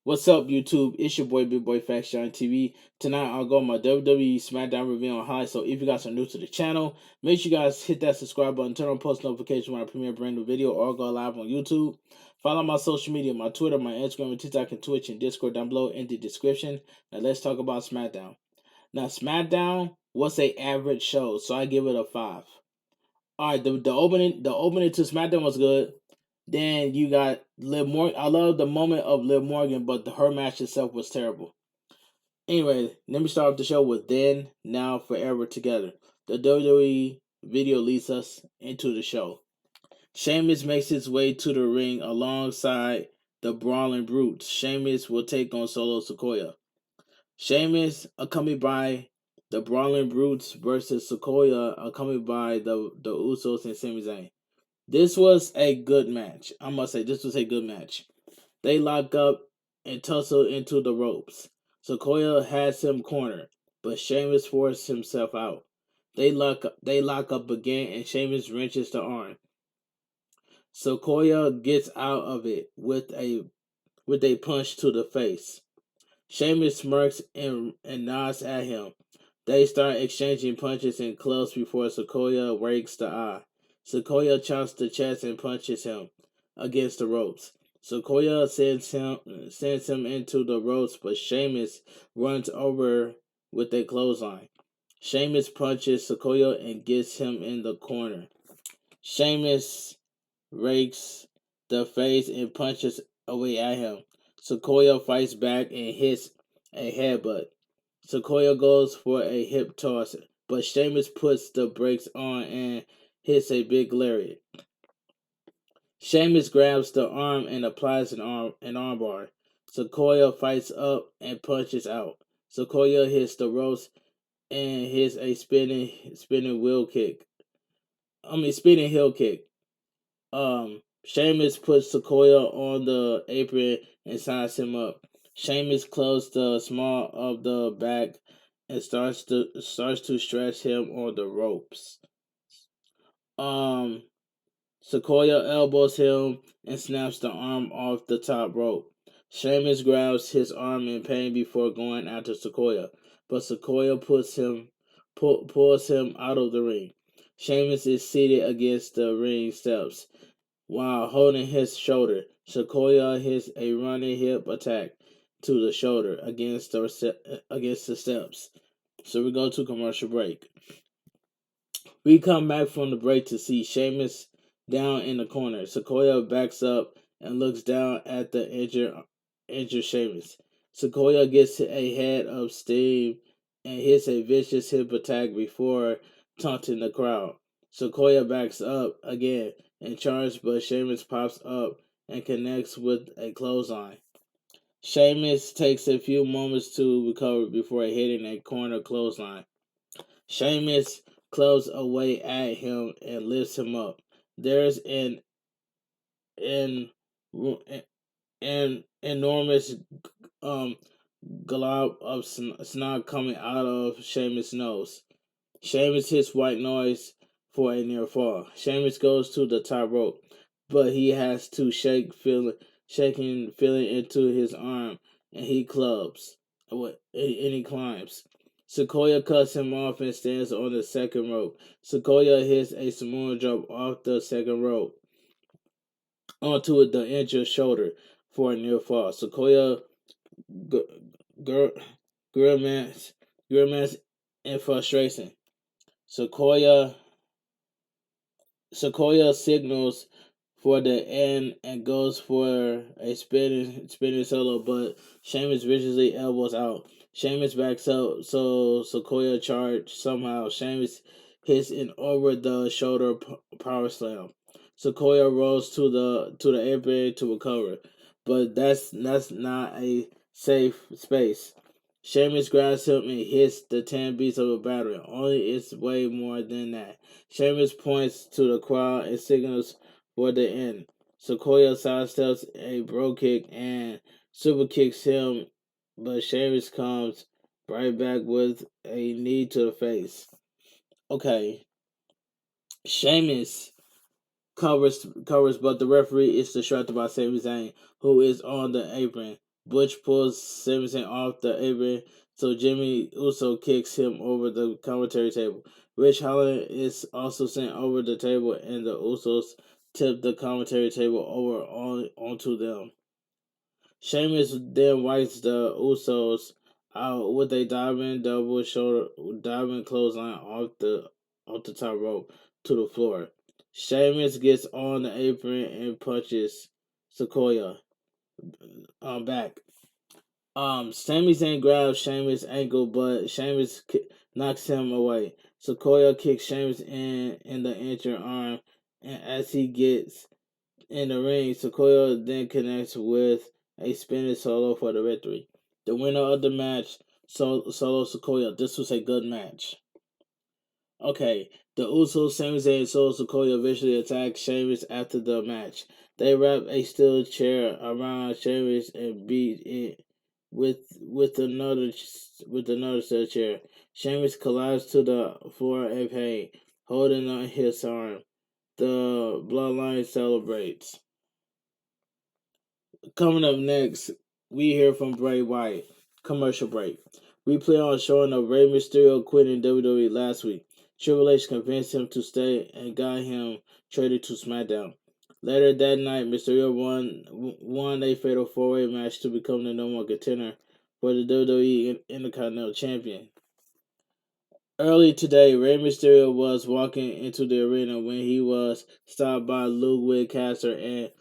What's up, YouTube? It's your boy, bigboyfactsjonnytv. Tonight, I'll go on my WWE Smackdown review on high. So, if you guys are new to the channel, make sure you guys hit that subscribe button, turn on post notifications when I premiere a brand new video or go live on YouTube. Follow my social media, my Twitter, my Instagram, and TikTok, and Twitch, and Discord down below in the description. Now, let's talk about Smackdown. Now, Smackdown was a average show, so I give it a 5. All right, the opening to SmackDown was good. Then you got Liv Morgan. I love the moment of Liv Morgan, but her match itself was terrible. Anyway, let me start off the show with Then, Now, Forever Together. The WWE video leads us into the show. Sheamus makes his way to the ring alongside the Brawling Brutes. Sheamus will take on Solo Sikoa. Sheamus, accompanied by the Brawling Brutes versus Sikoa, accompanied by the Usos and Sami Zayn. This was a good match. I must say, this was a good match. They lock up and tussle into the ropes. Sikoa has him cornered, but Sheamus forces himself out. They lock up again, and Sheamus wrenches the arm. Sikoa gets out of it with a punch to the face. Sheamus smirks and nods at him. They start exchanging punches and clubs before Sikoa rakes the eye. Sikoa chops the chest and punches him against the ropes. Sikoa sends him into the ropes, but Sheamus runs over with a clothesline. Sheamus punches Sikoa and gets him in the corner. Sheamus rakes the face and punches away at him. Sikoa fights back and hits a headbutt. Sikoa goes for a hip toss, but Sheamus puts the brakes on and hits a big lariat. Sheamus grabs the arm and applies an armbar. Sikoa fights up and punches out. Sikoa hits the ropes and hits a spinning heel kick. Sheamus puts Sikoa on the apron and signs him up. Sheamus closes the small of the back and starts to stretch him on the ropes. Sikoa elbows him and snaps the arm off the top rope. Sheamus grabs his arm in pain before going after Sikoa, but Sikoa pulls him out of the ring. Sheamus is seated against the ring steps while holding his shoulder. Sikoa hits a running hip attack to the shoulder against the steps. So we go to commercial break. We come back from the break to see Sheamus down in the corner. Sikoa backs up and looks down at the injured Sheamus. Sikoa gets a head of steam and hits a vicious hip attack before taunting the crowd. Sikoa backs up again and charges, but Sheamus pops up and connects with a clothesline. Sheamus takes a few moments to recover before hitting a corner clothesline. Sheamus clubs away at him and lifts him up. There's an enormous glob of snot coming out of Sheamus' nose. Sheamus hits white noise for a near fall. Sheamus goes to the top rope, but he has to shaking feeling into his arm, and he climbs. Sikoa cuts him off and stands on the second rope. Sikoa hits a Samoan drop off the second rope onto the injured shoulder for a near fall. Sikoa grimaces in frustration. Sikoa signals for the end and goes for a spinning solo, but Sheamus viciously elbows out. Sheamus backs up, so Sikoa charge somehow. Sheamus hits an over the shoulder power slam. Sikoa rolls to the apron to recover, but that's not a safe space. Sheamus grabs him and hits the 10 beats of a battery. Only it's way more than that. Sheamus points to the crowd and signals for the end. Sikoa sidesteps a bro kick and super kicks him, but Sheamus comes right back with a knee to the face. Okay. Sheamus covers, but the referee is distracted by Sami Zayn, who is on the apron. Butch pulls Sami Zayn off the apron, so Jimmy Uso kicks him over the commentary table. Rich Holland is also sent over the table, and the Usos tip the commentary table over onto them. Sheamus then wipes the Usos out with a diving clothesline off the top rope to the floor. Sheamus gets on the apron and punches Sequoia back. Sami Zayn grabs Sheamus' ankle, but Sheamus knocks him away. Sequoia kicks Sheamus in the injured arm, and as he gets in the ring, Sequoia then connects with a spinning solo for the victory. The winner of the match, Solo Sequoia. This was a good match. Okay, the Usos, Sami Zayn, and Solo Sequoia eventually attack Sheamus after the match. They wrap a steel chair around Sheamus and beat it with another steel chair. Sheamus collapses to the floor in pain, holding on his arm. The Bloodline celebrates. Coming up next, we hear from Bray Wyatt. Commercial break. We play on showing of Rey Mysterio quitting WWE last week. Triple H convinced him to stay and got him traded to SmackDown. Later that night, Mysterio won a fatal 4-way match to become the number one contender for the WWE Intercontinental Champion. Early today, Rey Mysterio was walking into the arena when he was stopped by Ludwig Kaiser and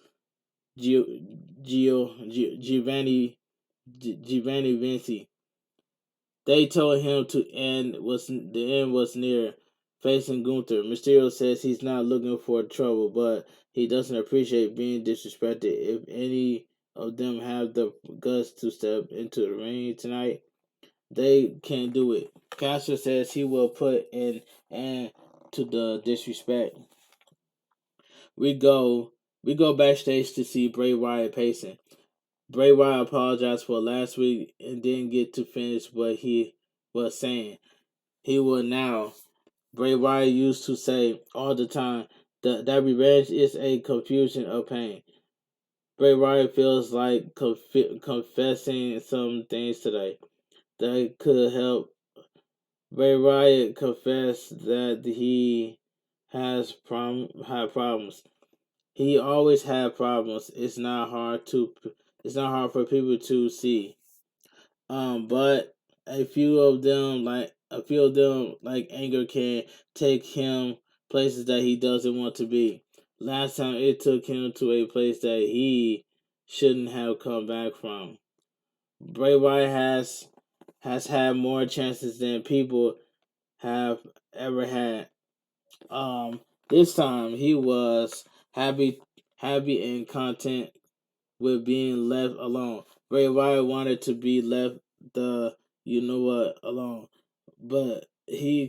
Giovanni Vinci. They told him the end was near, facing Gunther. Mysterio says he's not looking for trouble, but he doesn't appreciate being disrespected. If any of them have the guts to step into the ring tonight, they can do it. Castro says he will put an end to the disrespect. We go backstage to see Bray Wyatt pacing. Bray Wyatt apologized for last week and didn't get to finish what he was saying. He will now. Bray Wyatt used to say all the time that revenge is a confusion of pain. Bray Wyatt feels like confessing some things today that could help. Bray Wyatt confessed that he had problems. He always had problems. It's not hard for people to see. But a few of them like anger can take him places that he doesn't want to be. Last time it took him to a place that he shouldn't have come back from. Bray Wyatt has had more chances than people have ever had. This time he was happy and content with being left alone. Bray Wyatt wanted to be left the alone, but he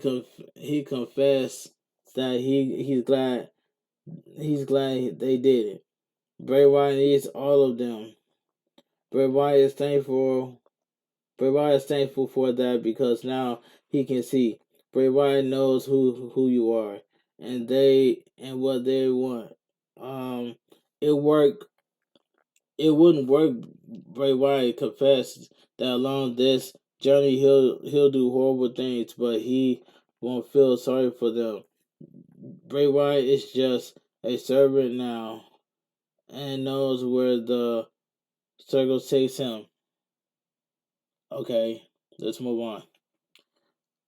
confessed that he's glad they did it. Bray Wyatt needs all of them. Bray Wyatt is thankful. Bray Wyatt is thankful for that because now he can see. Bray Wyatt knows who you are and what they want. It worked. It wouldn't work. Bray Wyatt confessed that along this journey he'll do horrible things, but he won't feel sorry for them. Bray Wyatt is just a servant now and knows where the circle takes him. Okay, let's move on.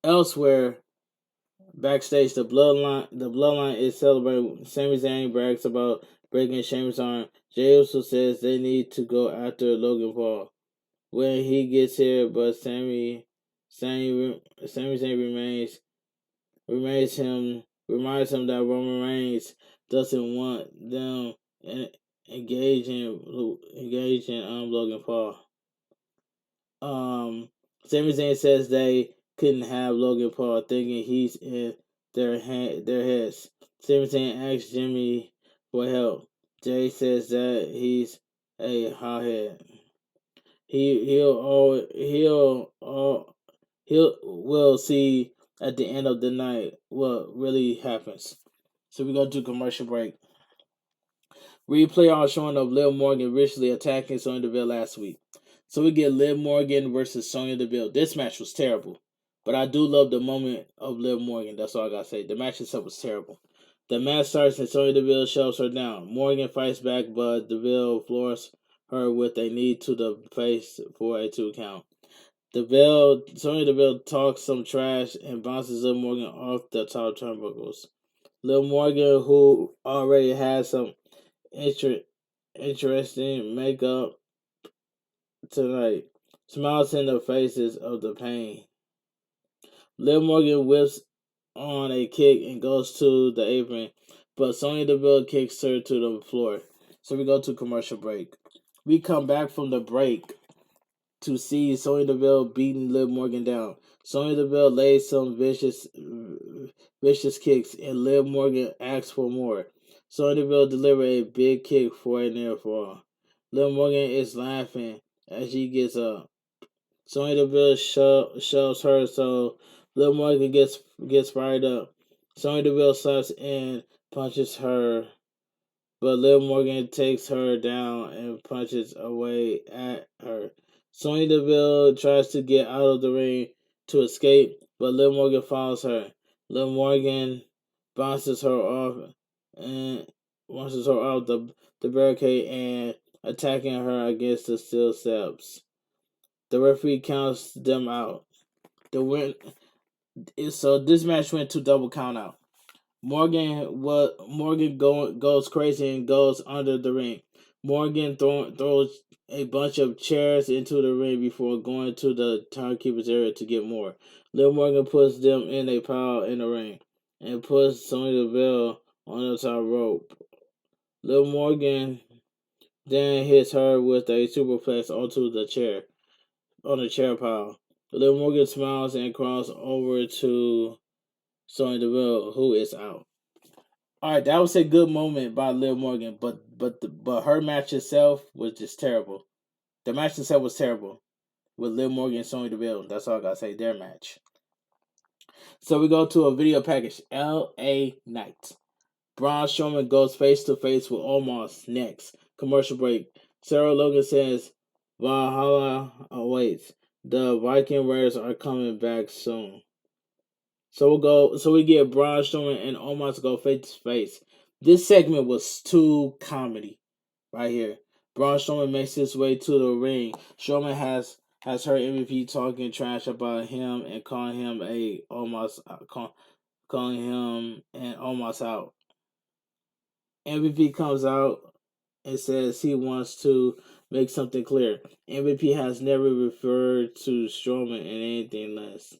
Elsewhere, backstage, the bloodline is celebrating. Sami Zayn brags about breaking Sheamus' arm. Jey Uso says they need to go after Logan Paul when he gets here, but Sami Zayn reminds him that Roman Reigns doesn't want them engaging Logan Paul. Sami Zayn says they couldn't have Logan Paul, thinking he's in their heads. Sami Zayn asks Jimmy for help. Jay says that he's a hothead. We'll see at the end of the night what really happens. So we go to commercial break. Replay on showing of Lil Morgan richly attacking Sonya Deville last week. So we get Liv Morgan versus Sonya Deville. This match was terrible, but I do love the moment of Liv Morgan. That's all I gotta say. The match itself was terrible. The match starts and Sonya Deville shoves her down. Morgan fights back, but Deville floors her with a knee to the face for a 2 count. Sonya Deville talks some trash and bounces Liv Morgan off the top turnbuckles. Liv Morgan, who already has some interesting makeup tonight, smiles in the faces of the pain. Liv Morgan whips on a kick and goes to the apron, but Sonya Deville kicks her to the floor. So we go to commercial break. We come back from the break to see Sonya Deville beating Liv Morgan down. Sonya Deville lays some vicious kicks, and Liv Morgan asks for more. Sonya Deville delivers a big kick for a near fall. Liv Morgan is laughing as she gets up. Sonya Deville shoves her, so Liv Morgan gets fired up. Sonya Deville slaps and punches her, but Liv Morgan takes her down and punches away at her. Sonya Deville tries to get out of the ring to escape, but Liv Morgan follows her. Liv Morgan bounces her off the barricade and attacking her against the steel steps. The referee counts them out. So this match went to double count out. Morgan goes crazy and goes under the ring. Morgan throws a bunch of chairs into the ring before going to the timekeeper's area to get more. Liv Morgan puts them in a pile in the ring and puts Sonya Deville on the top rope. Liv Morgan then hits her with a superplex onto the chair pile. Liv Morgan smiles and crawls over to Sonya Deville, who is out. All right, that was a good moment by Liv Morgan, but her match itself was just terrible. The match itself was terrible with Liv Morgan and Sonya Deville. That's all I gotta say. Their match. So we go to a video package. L.A. Knight. Braun Strowman goes face to face with Omos next. Commercial break. Sarah Logan says Valhalla awaits. The Viking Raiders are coming back soon. So we get Braun Strowman and Omos go face to face. This segment was too comedy right here. Braun Strowman makes his way to the ring. Strowman has heard MVP talking trash about him and calling him Omos out. MVP comes out and says he wants to make something clear. MVP has never referred to Strowman in anything less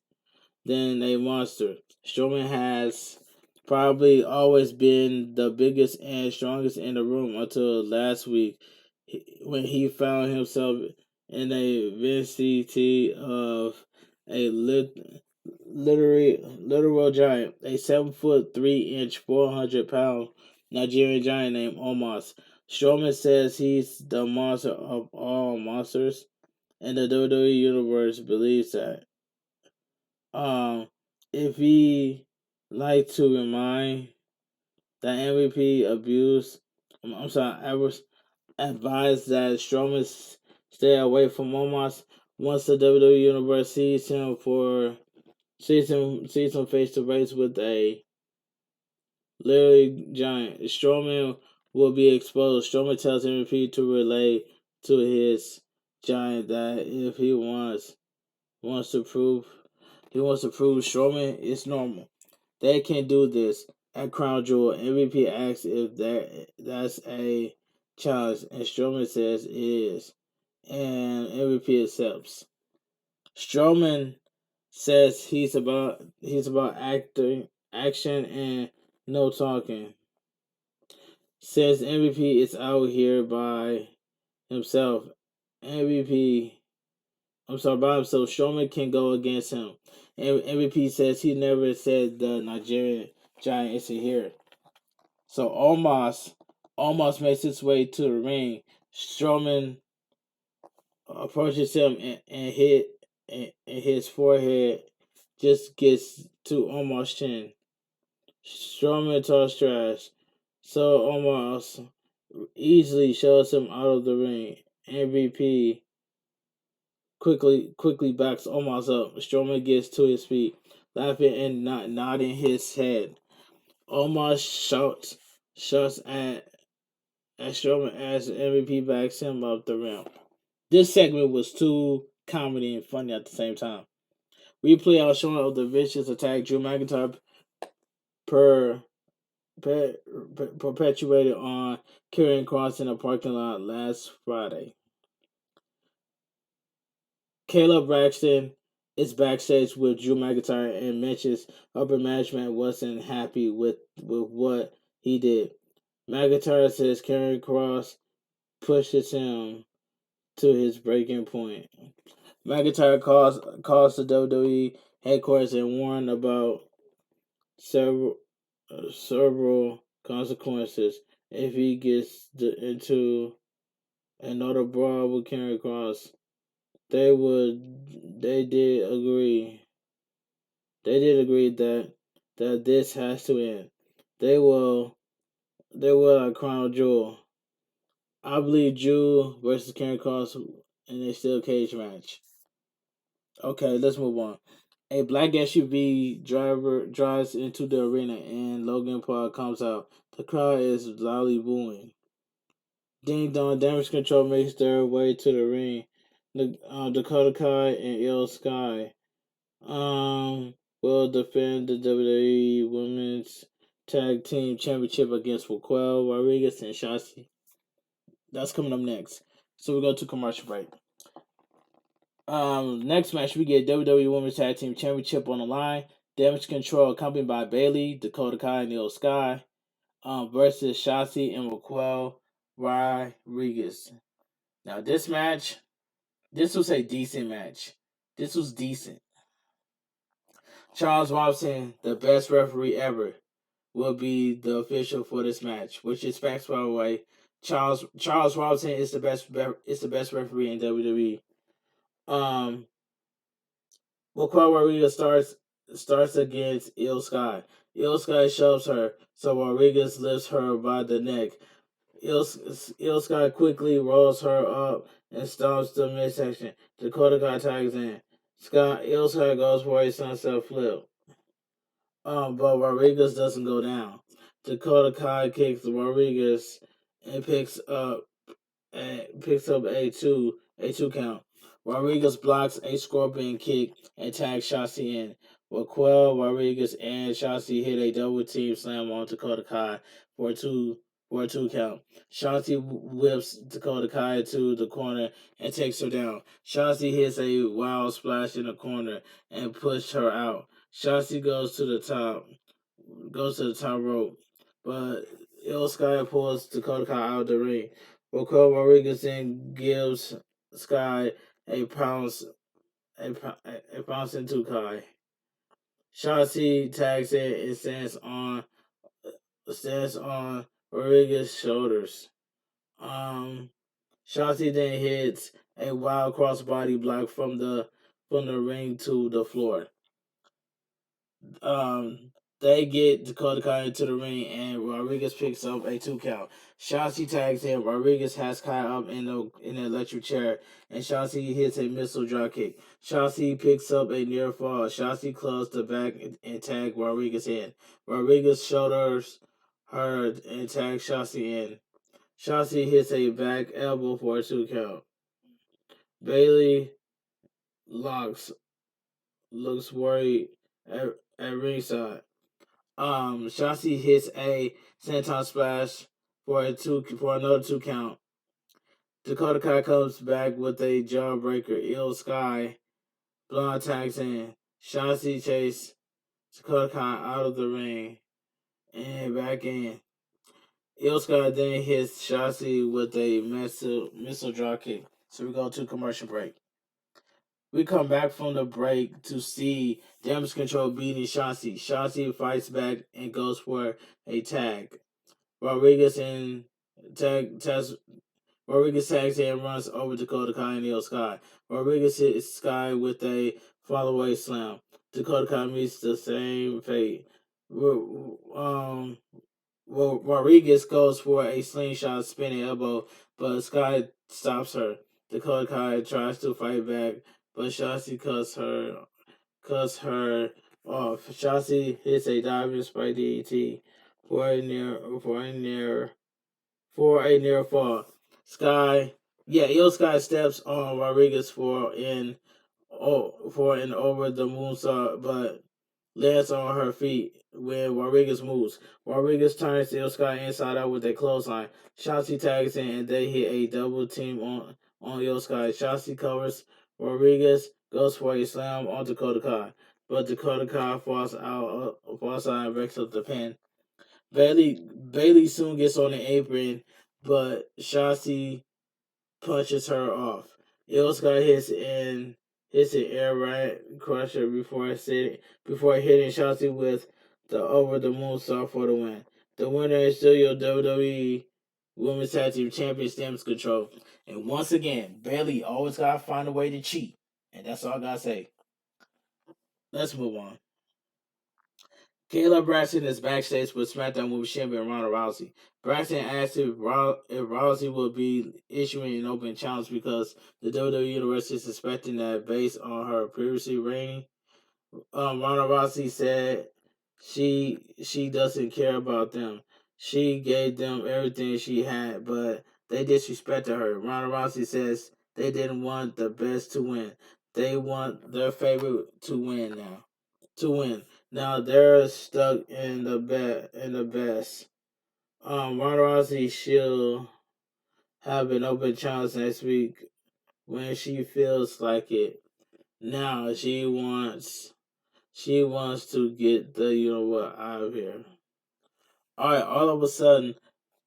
than a monster. Strowman has probably always been the biggest and strongest in the room until last week when he found himself in a vicinity of a literal giant, a 7'3" 400-pound Nigerian giant named Omos. Strowman says he's the monster of all monsters, and the WWE Universe believes that. If he like to remind that MVP abuse, I was advised that Strowman stay away from Omos once the WWE Universe sees him face to face with a literally giant. Strowman will be exposed. Strowman tells MVP to relay to his giant that if he wants to prove Strowman is normal. They can do this. At Crown Jewel, MVP asks if that's a challenge, and Strowman says it is, and MVP accepts. Strowman says he's about action and no talking. Says MVP is out here by himself. By himself. Strowman can go against him. MVP says he never said the Nigerian giant isn't here. So Omos makes his way to the ring. Strowman approaches him and his forehead just gets to Omos' chin. Strowman talks trash. So Omos easily shoves him out of the ring. MVP quickly backs Omos up. Strowman gets to his feet, laughing and nodding his head. Omos shouts at Strowman as MVP backs him up the ramp. This segment was too comedy and funny at the same time. Replay out showing of the vicious attack Drew McIntyre per, perpetuated on Karrion Kross in a parking lot last Friday. Caleb Braxton is backstage with Drew McIntyre and mentions upper management wasn't happy with what he did. McIntyre says Karrion Kross pushes him to his breaking point. McIntyre calls the WWE headquarters and warned about several consequences if he gets into another brawl with Karrion Kross. They did agree that this has to end. They will a crown jewel. I believe Drew versus Karrion Kross in a steel cage match. Okay, let's move on. A black SUV driver drives into the arena and Logan Paul comes out. The crowd is loudly booing. Ding Dong Damage Control makes their way to the ring. Dakota Kai and Il Sky will defend the WWE Women's Tag Team Championship against Raquel Rodriguez and Shotzi. That's coming up next. So we go to commercial break. Next match we get WWE Women's Tag Team Championship on the line. Damage Control accompanied by Bayley, Dakota Kai, and Io Sky versus Shotzi and Raquel Rodriguez. Now this was a decent match. This was decent. Charles Robinson, the best referee ever, will be the official for this match, which is facts by the way. Charles Robinson is the best referee in WWE. Raquel Rodriguez starts against Il Sky. Il Sky shoves her, so Rodriguez lifts her by the neck. Il Sky quickly rolls her up and stops the midsection. Dakota Kai tags in. Il Sky goes for a sunset flip. But Rodriguez doesn't go down. Dakota Kai kicks Rodriguez and picks up a two count. Rodriguez blocks a scorpion kick and tags Shotzi in. Raquel Rodriguez and Shotzi hit a double team slam on Dakota Kai for a two count. Shotzi whips Dakota Kai to the corner and takes her down. Shotzi hits a wild splash in the corner and pushes her out. Shotzi goes to the top rope, but Il Sky pulls Dakota Kai out of the ring. Raquel Rodriguez then gives Sky a pounce into Kai. Shotzi tags in and stands on Rodriguez's shoulders. Shotzi then hits a wild crossbody block from the ring to the floor. They get Dakota Kai into the ring, and Rodriguez picks up a 2 count. Shotzi tags in. Rodriguez has Kai up in an electric chair, and Shotzi hits a missile drop kick. Shotzi picks up a near fall. Shotzi clubs the back and tags Rodriguez in. Rodriguez shoulders her and tags Shotzi in. Shotzi hits a back elbow for a 2 count. Bayley looks worried at ringside. Shotzi hits a senton splash for another 2 count. Dakota Kai comes back with a jawbreaker. Il Sky blonde tags in. Shotzi chases Dakota Kai out of the ring and back in. Il Sky then hits Shotzi with a missile drop kick. So we go to commercial break. We come back from the break to see Damage Control beating Shotzi. Shotzi fights back and goes for a tag. Rodriguez tags and runs over Dakota Kai and Il Sky. Rodriguez hits Sky with a follow-away slam. Dakota Kai meets the same fate. Rodriguez goes for a slingshot spinning elbow, but Sky stops her. Dakota Kai tries to fight back, but Shotzi cuts her off. Shotzi hits a diving spike DDT for a near fall. Io Sky steps on Rodriguez for an over the moonsault, but lands on her feet when Rodriguez moves. Rodriguez turns Io Sky inside out with a clothesline. Shotzi tags in and they hit a double team on Io Sky. Shotzi covers Rodriguez, goes for a slam on Dakota Kai, but Dakota Kai falls out and breaks up the pin. Bailey soon gets on the apron, but Shotzi punches her off. Io Sky hits an air right crusher before hitting Shotzi with the over the moonsault for the win. The winner is still your WWE Women's Tag Team Champion, Damage Control. And once again, Bailey always gotta find a way to cheat. And that's all I gotta say. Let's move on. Kayla Braxton is backstage with SmackDown Women's Champion Ronda Rousey. Braxton asked if Rousey will be issuing an open challenge because the WWE Universe is suspecting that based on her previously reigning. Ronda Rousey said she doesn't care about them. She gave them everything she had, but they disrespected her. Ronda Rousey says they didn't want the best to win. They want their favorite to win now. To win. Now they're stuck in the best. Ronda Rousey she'll have an open challenge next week when she feels like it. Now she wants to get the you know what out of here. Alright, all of a sudden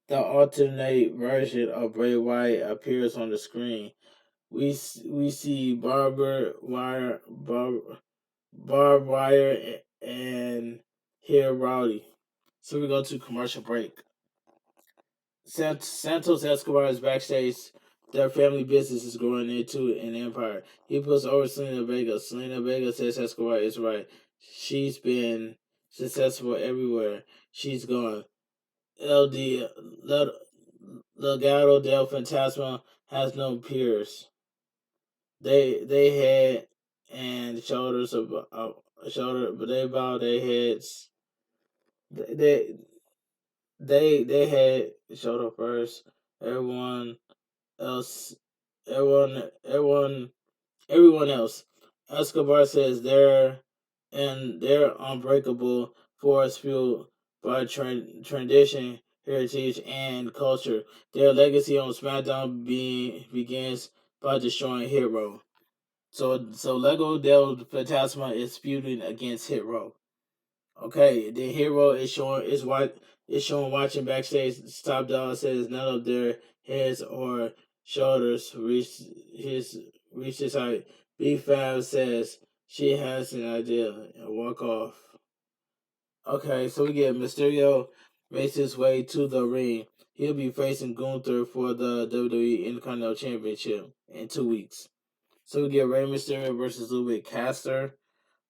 the alternate version of Bray Wyatt appears on the screen. We see barbed wire and hear Rowdy. So we go to commercial break. Santos Escobar is backstage. Their family business is growing into an empire. He puts over Selena Vega. Selena Vega says Escobar is right. She's been successful everywhere she's gone. LD Legado del Fantasma has no peers. They head and shoulders of shoulder, but they bow their heads. They they had shoulder first. Everyone else, everyone, everyone, everyone else. Escobar says they're unbreakable force fueled by tradition, heritage, and culture. Their legacy on SmackDown begins by destroying Hero. So Lego del Fantasma is feuding against Hero. Okay, the Hero is showing watching backstage. Top Dog says none of their heads or shoulders reach his height. B Fab says she has an idea and walk off. Okay, so we get Mysterio makes his way to the ring. He'll be facing Gunther for the WWE Intercontinental Championship in 2 weeks. So we get Rey Mysterio versus Ludwig Caster.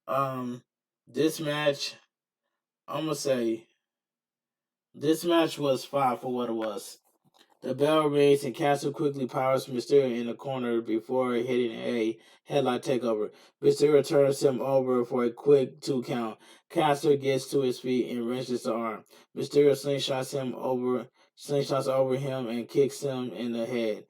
Um, this match, I'm gonna say, this match was fine for what it was. The bell rings and Caster quickly powers Mysterio in the corner before hitting a headlock takeover. Mysterio turns him over for a quick 2 count. Caster gets to his feet and wrenches the arm. Mysterio slingshots over him and kicks him in the head.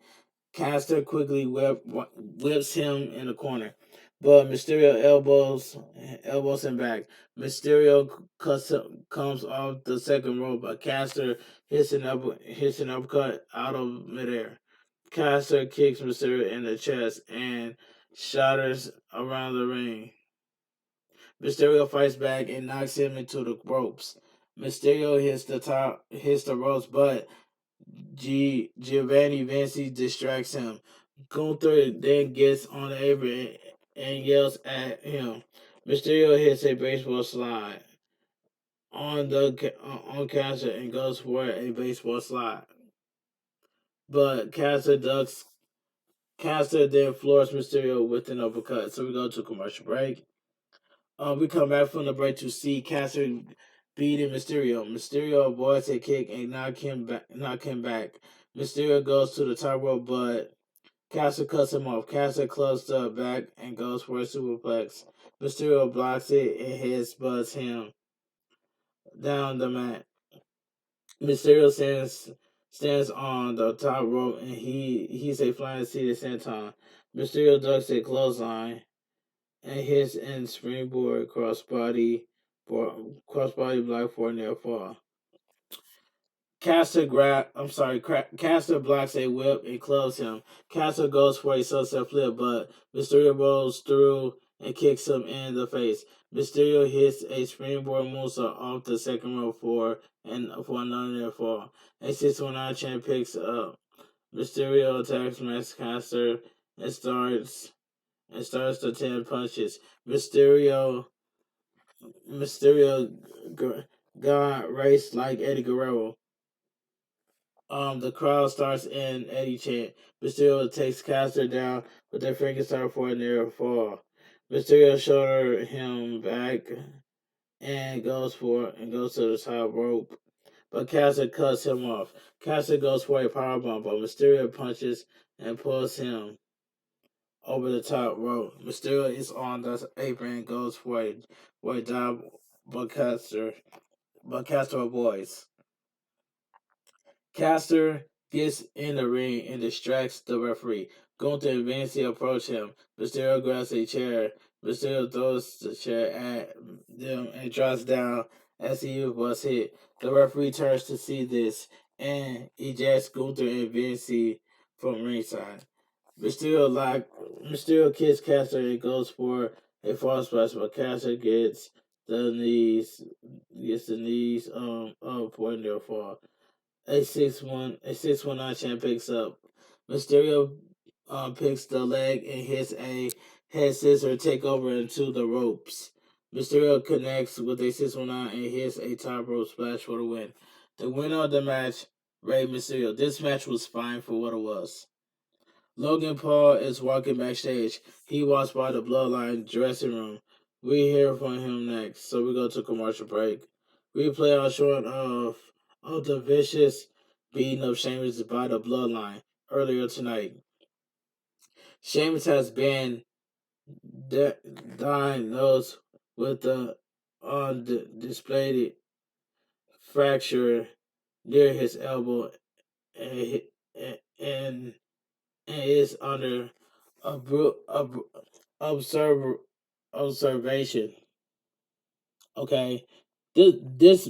Caster quickly whips him in the corner, but Mysterio elbows him back. Mysterio comes off the second rope, but Caster hits an uppercut out of midair. Caster kicks Mysterio in the chest and shatters around the ring. Mysterio fights back and knocks him into the ropes. Mysterio hits the ropes, but Giovanni Vinci distracts him. Gunther then gets on the apron and yells at him. Mysterio hits a baseball slide on Caster and goes for a baseball slide, but Caster then floors Mysterio with an uppercut. So we go to a commercial break. We come back from the break to see Caster beating Mysterio. Mysterio avoids a kick and knock him back. Mysterio goes to the top rope, but Caster cuts him off. Caster clubs the back and goes for a superplex. Mysterio blocks it and headbutts him down the mat. Mysterio stands on the top rope and he's a flying seated senton. Mysterio ducks a clothesline and hits in springboard crossbody block for a near fall. Caster blocks a whip and clubs him. Caster goes for a sunset flip, but Mysterio rolls through and kicks him in the face. Mysterio hits a springboard moonsault off the second rope for another near fall. A 619 champ picks up. Mysterio attacks Max Caster and starts the 10 punches. Mysterio got raced like Eddie Guerrero. The crowd starts in Eddie chant. Mysterio takes Caster down with their Frankenstein for a near fall. Mysterio shoulder him back and goes to the top rope, but Caster cuts him off. Caster goes for a powerbomb, but Mysterio punches and pulls him over the top rope. Mysterio is on the apron and goes for a dive, but Caster avoids. Caster gets in the ring and distracts the referee. Gunther and Vinci approach him. Mysterio grabs a chair. Mysterio throws the chair at them and drops down as he was hit. The referee turns to see this and ejects Gunther and Vinci from ringside. Mysterio kicks Caster and goes for a false splash, but Caster gets the knees up for a near fall. A 619 champ picks up. Mysterio picks the leg and hits a head scissor takeover into the ropes. Mysterio connects with a 619 and hits a top rope splash for the win. The winner of the match, Rey Mysterio. This match was fine for what it was. Logan Paul is walking backstage. He walks by the Bloodline dressing room. We hear from him next, so we go to commercial break. We play out short of the vicious beating of Sheamus by the Bloodline earlier tonight. Sheamus has been diagnosed with the undisputed fracture near his elbow and, and is under observation. Okay, this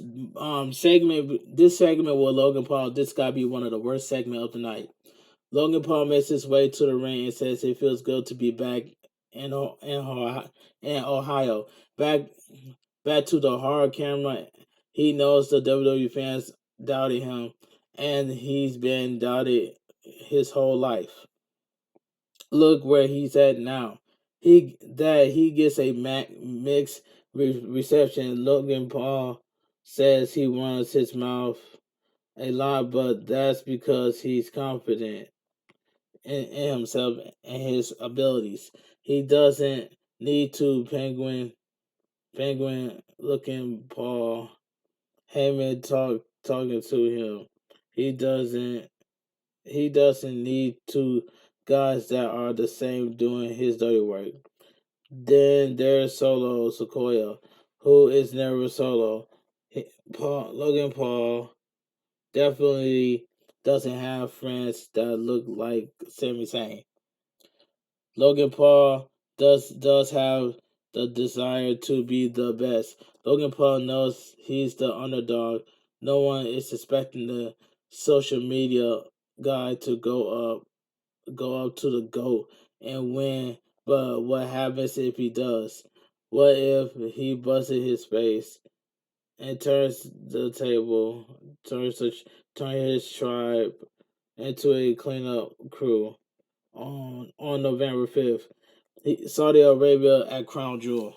segment with Logan Paul, this gotta be one of the worst segments of the night. Logan Paul makes his way to the ring and says it feels good to be back in Ohio. Back to the hard camera. He knows the WWE fans doubted him, and he's been doubted his whole life. Look where he's at now. He gets a mixed reception. Logan Paul says he runs his mouth a lot, but that's because he's confident in himself and his abilities. He doesn't need to penguin looking Paul Heyman talking to him. He doesn't need two guys that are the same doing his dirty work. Then there's Solo Sequoia, who is never solo. Logan Paul definitely doesn't have friends that look like Sami Zayn. Logan Paul does have the desire to be the best. Logan Paul knows he's the underdog. No one is expecting the social media guy to go up to the GOAT and win. But what happens if he does? What if he busted his face and turns the table, turns his tribe into a cleanup crew on November 5th? Saudi Arabia at Crown Jewel.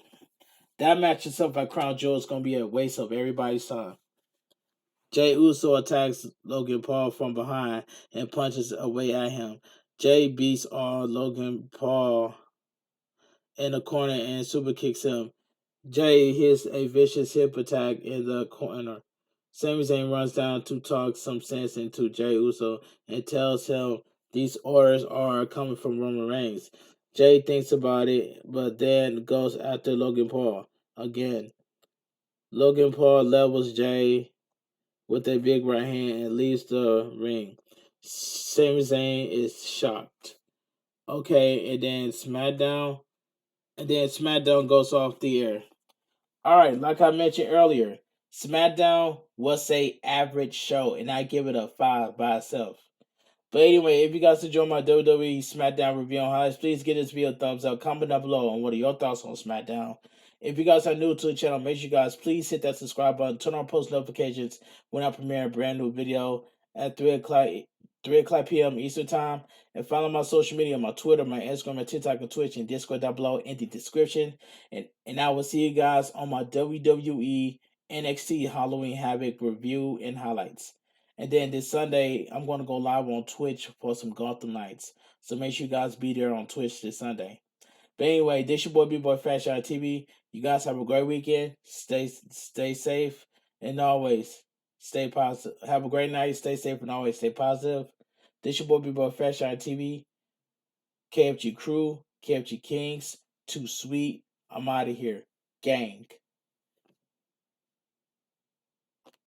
That match itself at Crown Jewel is going to be a waste of everybody's time. Jey Uso attacks Logan Paul from behind and punches away at him. Jey beats on Logan Paul in the corner and super kicks him. Jey hits a vicious hip attack in the corner. Sami Zayn runs down to talk some sense into Jey Uso and tells him these orders are coming from Roman Reigns. Jay thinks about it, but then goes after Logan Paul again. Logan Paul levels Jay with a big right hand and leaves the ring. Sami Zayn is shocked. Okay, and then SmackDown goes off the air. All right, like I mentioned earlier, SmackDown was a average show, and I give it a 5 by itself. But anyway, if you guys enjoy my WWE Smackdown review on highlights, please give this video a thumbs up. Comment down below on what are your thoughts on Smackdown. If you guys are new to the channel, make sure you guys please hit that subscribe button, turn on post notifications when I premiere a brand new video at 3 o'clock p.m. Eastern Time. And follow my social media, my Twitter, my Instagram, my TikTok, and Twitch, and Discord down below in the description. And I will see you guys on my WWE NXT Halloween Havoc review and highlights. And then this Sunday, I'm going to go live on Twitch for some Gotham Nights. So make sure you guys be there on Twitch this Sunday. But anyway, this your boy, bigboyfactsjonnytv. You guys have a great weekend. Stay safe. And always stay positive. Have a great night. Stay safe and always stay positive. This your boy, bigboyfactsjonnytv. KFG crew, KFG Kings, Too Sweet. I'm out of here. Gang.